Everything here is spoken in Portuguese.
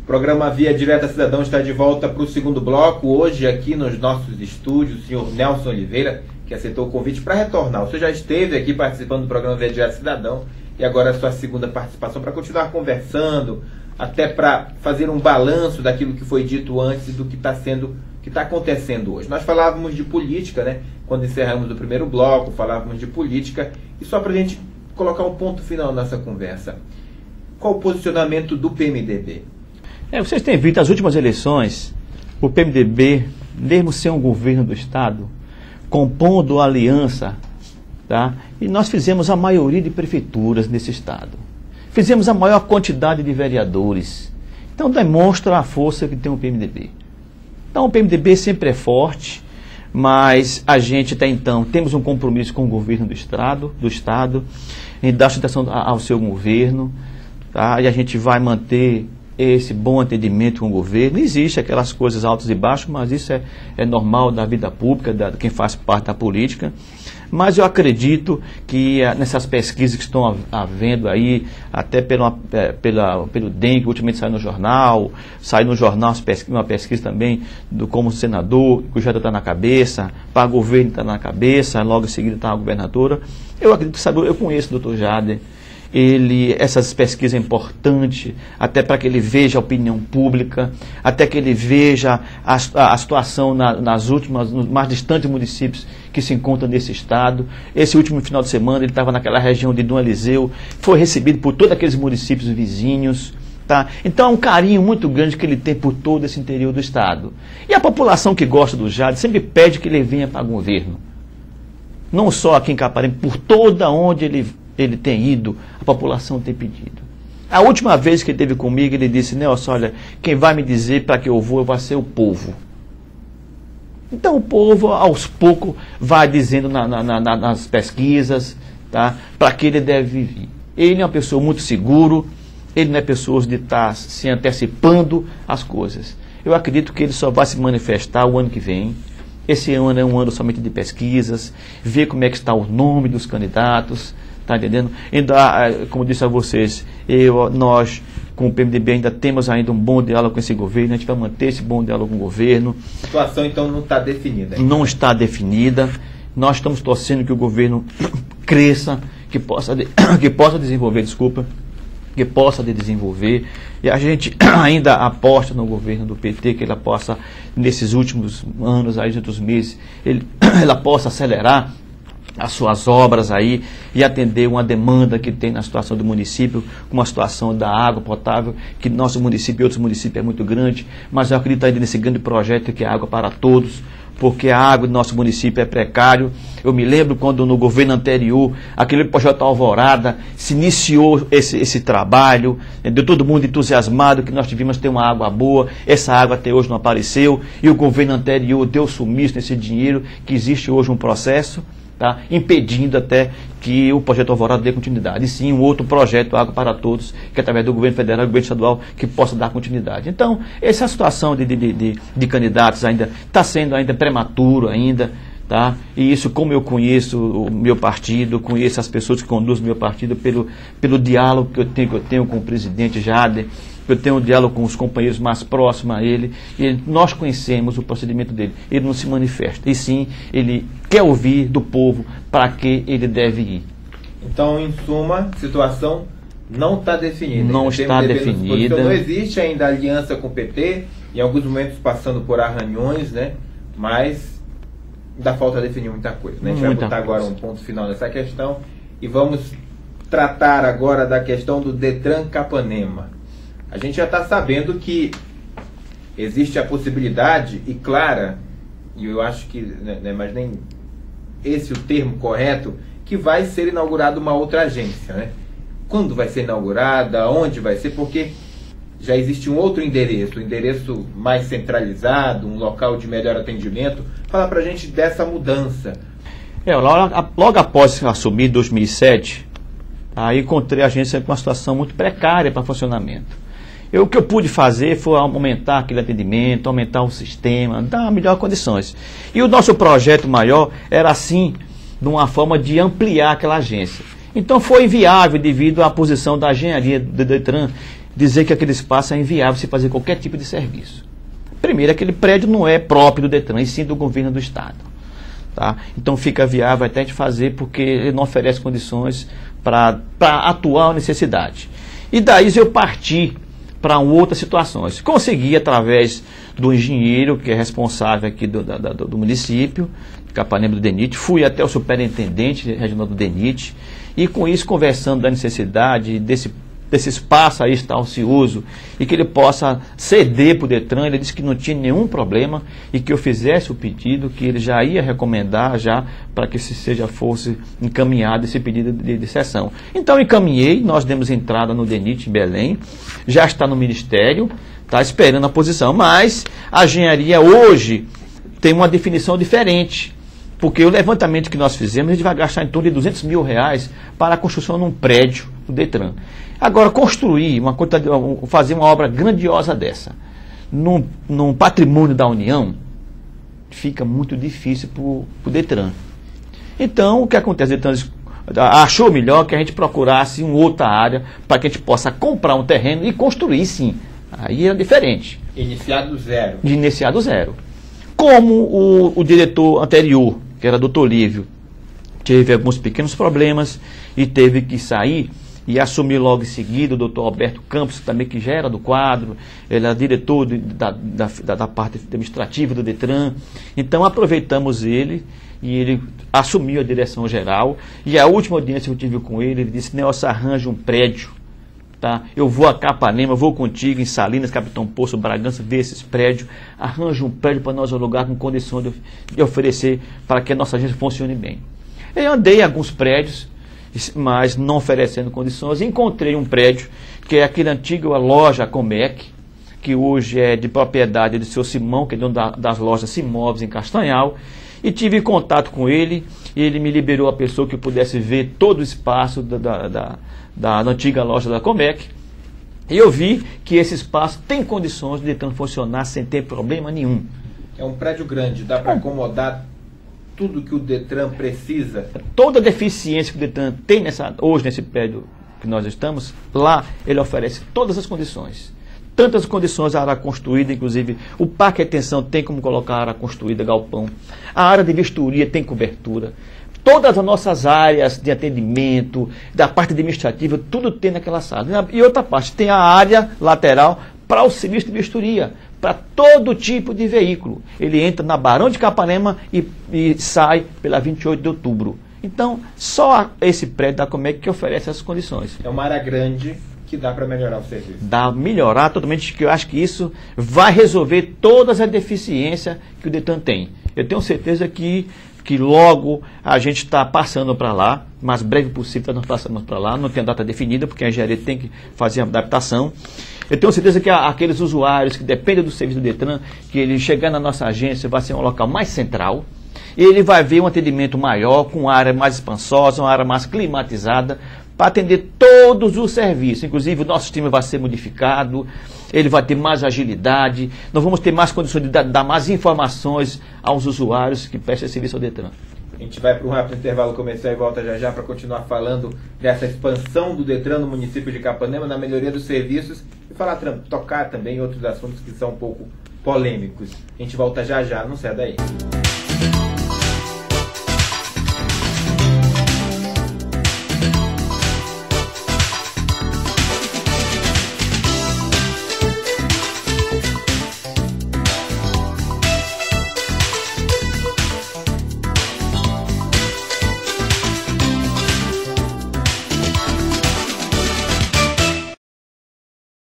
programa Via Direta Cidadão está de volta para o segundo bloco. Hoje aqui nos nossos estúdios, o senhor Nelson Oliveira, que aceitou o convite para retornar. O senhor já esteve aqui participando do programa Via Direta Cidadão e agora é a sua segunda participação para continuar conversando, até para fazer um balanço daquilo que foi dito antes e do que está acontecendo hoje. Nós falávamos de política, né? Quando encerramos o primeiro bloco, falávamos de política, e só para a gente colocar um ponto final nessa conversa, qual o posicionamento do PMDB? Vocês têm visto as últimas eleições, o PMDB, mesmo sem um governo do Estado, compondo aliança, tá? E nós fizemos a maioria de prefeituras nesse Estado. Fizemos a maior quantidade de vereadores. Então demonstra a força que tem o PMDB. Então o PMDB sempre é forte, mas a gente até então temos um compromisso com o governo do Estado, em dar sustentação ao seu governo, tá? E a gente vai manter esse bom entendimento com o governo. Existe aquelas coisas altas e baixas, mas isso é normal da vida pública, de quem faz parte da política. Mas eu acredito que nessas pesquisas que estão havendo aí, até pelo DEM, que ultimamente saiu no jornal uma pesquisa também do como senador, que o já está na cabeça, para o governo está na cabeça, logo em seguida está a governadora. Eu acredito que eu conheço o doutor Jader. Essas pesquisas é importante, até para que ele veja a opinião pública, até que ele veja a situação nos mais distantes municípios que se encontram nesse estado. Esse último final de semana ele estava naquela região de Dom Eliseu, foi recebido por todos aqueles municípios vizinhos. Tá? Então é um carinho muito grande que ele tem por todo esse interior do estado. E a população que gosta do Jader sempre pede que ele venha para o governo. Não só aqui em Caparema, por toda onde ele tem ido, a população tem pedido. A última vez que ele esteve comigo, ele disse: Nelson, olha, quem vai me dizer para que eu vou vai ser o povo. Então o povo, aos poucos, vai dizendo nas pesquisas, tá, para que ele deve vir. Ele é uma pessoa muito seguro, ele não é pessoa de estar se antecipando as coisas. Eu acredito que ele só vai se manifestar o ano que vem. Esse ano é um ano somente de pesquisas, ver como é que está o nome dos candidatos. Está entendendo? Ainda, como disse a vocês, nós, com o PMDB, ainda temos ainda um bom diálogo com esse governo, a gente vai manter esse bom diálogo com o governo. A situação, então, não está definida ainda. Não está definida. Nós estamos torcendo que o governo cresça, que possa desenvolver, e a gente ainda aposta no governo do PT, que ela possa, nesses últimos anos, aí, outros meses, ela possa acelerar as suas obras aí e atender uma demanda que tem na situação do município, com a situação da água potável, que nosso município e outros municípios é muito grande, mas eu acredito ainda nesse grande projeto que é Água para Todos, porque a água do nosso município é precário. Eu me lembro quando no governo anterior, aquele projeto Alvorada, se iniciou esse trabalho, deu todo mundo entusiasmado que nós devíamos ter uma água boa, essa água até hoje não apareceu, e o governo anterior deu sumiço nesse dinheiro, que existe hoje um processo, tá, impedindo até que o projeto Alvorada dê continuidade. E sim, um outro projeto, Água para Todos, que é através do governo federal e do governo estadual, que possa dar continuidade. Então, essa situação de candidatos ainda está sendo ainda prematuro ainda, tá? E isso, como eu conheço o meu partido, conheço as pessoas que conduzem o meu partido, pelo diálogo que eu tenho com o presidente Jader, eu tenho um diálogo com os companheiros mais próximos a ele, e nós conhecemos o procedimento dele. Ele não se manifesta, e sim, ele quer ouvir do povo para que ele deve ir. Então, em suma, a situação não está definida. Não está definida. Não existe ainda aliança com o PT, em alguns momentos passando por arranhões, né? Mas ainda falta definir muita coisa, né? A gente vai botar agora um ponto final nessa questão e vamos tratar agora da questão do Detran Capanema. A gente já está sabendo que existe a possibilidade, e clara, e eu acho que não é mais nem esse o termo correto, que vai ser inaugurada uma outra agência, né? Quando vai ser inaugurada, onde vai ser, porque já existe um outro endereço, um endereço mais centralizado, um local de melhor atendimento. Fala pra gente dessa mudança. Logo após assumir em 2007, aí encontrei a agência com uma situação muito precária para funcionamento. O que eu pude fazer foi aumentar aquele atendimento, aumentar o sistema, dar melhores condições. E o nosso projeto maior era assim, de uma forma de ampliar aquela agência. Então foi inviável devido à posição da engenharia do Detran dizer que aquele espaço é inviável se fazer qualquer tipo de serviço. Primeiro, aquele prédio não é próprio do DETRAN, e sim do governo do Estado. Tá? Então fica viável até de fazer porque ele não oferece condições para a atual necessidade. E daí eu parti para outras situações. Consegui, através do engenheiro, que é responsável aqui do município, Capanema do DENIT, fui até o superintendente regional do DENIT, e com isso, conversando da necessidade desse espaço aí está ocioso e que ele possa ceder para o DETRAN, ele disse que não tinha nenhum problema e que eu fizesse o pedido, que ele já ia recomendar já para que fosse encaminhado esse pedido de cessão. Então encaminhei, nós demos entrada no DENIT em Belém, já está no Ministério, está esperando a posição, mas a engenharia hoje tem uma definição diferente, porque o levantamento que nós fizemos, a gente vai gastar em torno de R$200 mil para a construção de um prédio do DETRAN. Agora, construir, fazer uma obra grandiosa dessa, num patrimônio da União, fica muito difícil para o DETRAN. Então, o que acontece? O DETRAN achou melhor que a gente procurasse uma outra área para que a gente possa comprar um terreno e construir, sim. Aí é diferente. Iniciar do zero. De iniciar do zero. Como o diretor anterior, que era Dr. Lívio, teve alguns pequenos problemas e teve que sair, e assumir logo em seguida o doutor Alberto Campos, também que já era do quadro, ele era diretor da parte administrativa do DETRAN. Então aproveitamos ele e ele assumiu a direção geral. E a última audiência que eu tive com ele, ele disse: Nelson, arranja um prédio, tá? Eu vou a Capanema, vou contigo em Salinas, Capitão Poço, Bragança, ver esses prédios, arranja um prédio para nós alugar com condição de oferecer para que a nossa agência funcione bem. Eu andei em alguns prédios, mas não oferecendo condições. Encontrei um prédio que é aquela antiga loja Comec, que hoje é de propriedade do seu Simão, que é dono das lojas Simóveis em Castanhal, e tive contato com ele, e ele me liberou a pessoa que pudesse ver todo o espaço da antiga loja da Comec, e eu vi que esse espaço tem condições de funcionar sem ter problema nenhum. É um prédio grande, dá para acomodar tudo que o DETRAN precisa? Toda a deficiência que o DETRAN tem hoje nesse prédio que nós estamos, lá ele oferece todas as condições. Tantas condições, a área construída, inclusive o parque de atenção tem como colocar a área construída, galpão. A área de vistoria tem cobertura. Todas as nossas áreas de atendimento, da parte administrativa, tudo tem naquela sala. E outra parte, tem a área lateral para o serviço de vistoria, para todo tipo de veículo. Ele entra na Barão de Capanema e sai pela 28 de outubro. Então, só esse prédio da Comec que oferece essas condições. É uma área grande que dá para melhorar o serviço. Dá melhorar totalmente, que eu acho que isso vai resolver todas as deficiências que o DETRAN tem. Eu tenho certeza que logo a gente está passando para lá, o mais breve possível nós passamos para lá, não tem data definida, porque a engenharia tem que fazer a adaptação. Eu tenho certeza que aqueles usuários que dependem do serviço do DETRAN, que ele chegar na nossa agência vai ser um local mais central, e ele vai ver um atendimento maior, com uma área mais espaçosa, uma área mais climatizada, para atender todos os serviços. Inclusive o nosso sistema vai ser modificado, ele vai ter mais agilidade, nós vamos ter mais condições de dar mais informações aos usuários que prestam serviço ao DETRAN. A gente vai para um rápido intervalo comercial e volta já já para continuar falando dessa expansão do DETRAN no município de Capanema, na melhoria dos serviços e tocar também outros assuntos que são um pouco polêmicos. A gente volta já já, não sai daí.